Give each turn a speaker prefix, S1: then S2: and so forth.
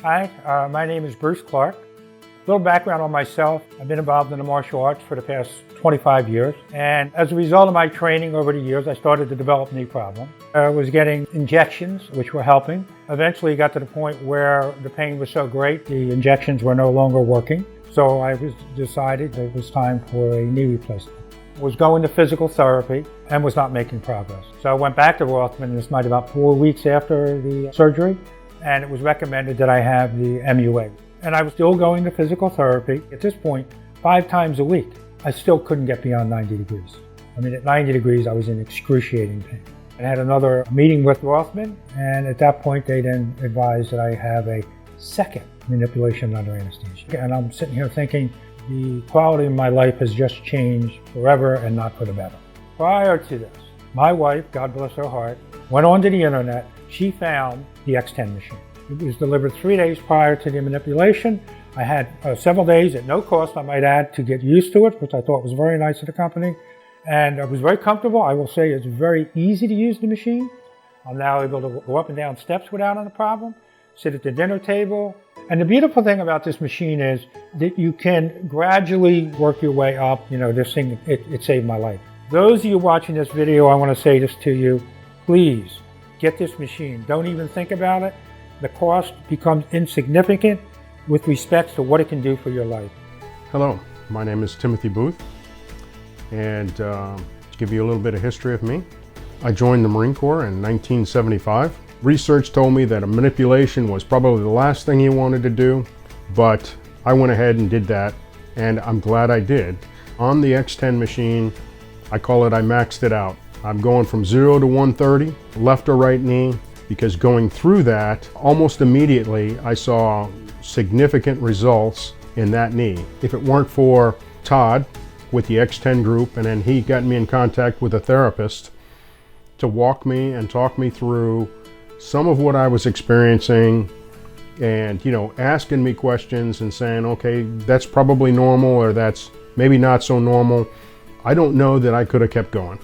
S1: Hi, my name is Bruce Clark. A little background on myself. I've been involved in the martial arts for the past 25 years. And as a result of my training over the years, I started to develop knee problems. I was getting injections, which were helping. Eventually got to the point where the pain was so great, the injections were no longer working. So I decided it was time for a knee replacement. I was going to physical therapy and was not making progress. So I went back to Rothman. This might about 4 weeks after the surgery. And it was recommended that I have the MUA. And I was still going to physical therapy. At this point, 5 times a week, I still couldn't get beyond 90 degrees. I mean, at 90 degrees, I was in excruciating pain. I had another meeting with Rothman, and at that point, they then advised that I have a second manipulation under anesthesia. And I'm sitting here thinking, the quality of my life has just changed forever and not for the better. Prior to this, my wife, God bless her heart, went onto the internet. She found the X10 machine. It was delivered 3 days prior to the manipulation. I had several days at no cost, I might add, to get used to it, which I thought was very nice of the company. And it was very comfortable. I will say it's very easy to use the machine. I'm now able to go up and down steps without any problem, sit at the dinner table. And the beautiful thing about this machine is that you can gradually work your way up. You know, this thing, it saved my life. Those of you watching this video, I want to say this to you, please get this machine. Don't even think about it. The cost becomes insignificant with respect to what it can do for your life.
S2: Hello, my name is Timothy Booth, and to give you a little bit of history of me, I joined the Marine Corps in 1975. Research told me that a manipulation was probably the last thing you wanted to do, but I went ahead and did that, and I'm glad I did. On the X10 machine, I call it I maxed it out. I'm going from 0 to 130, left or right knee, because going through that, almost immediately, I saw significant results in that knee. If it weren't for Todd with the X10 group, and then he got me in contact with a therapist to walk me and talk me through some of what I was experiencing and, you know, asking me questions and saying, okay, that's probably normal or that's maybe not so normal. I don't know that I could have kept going.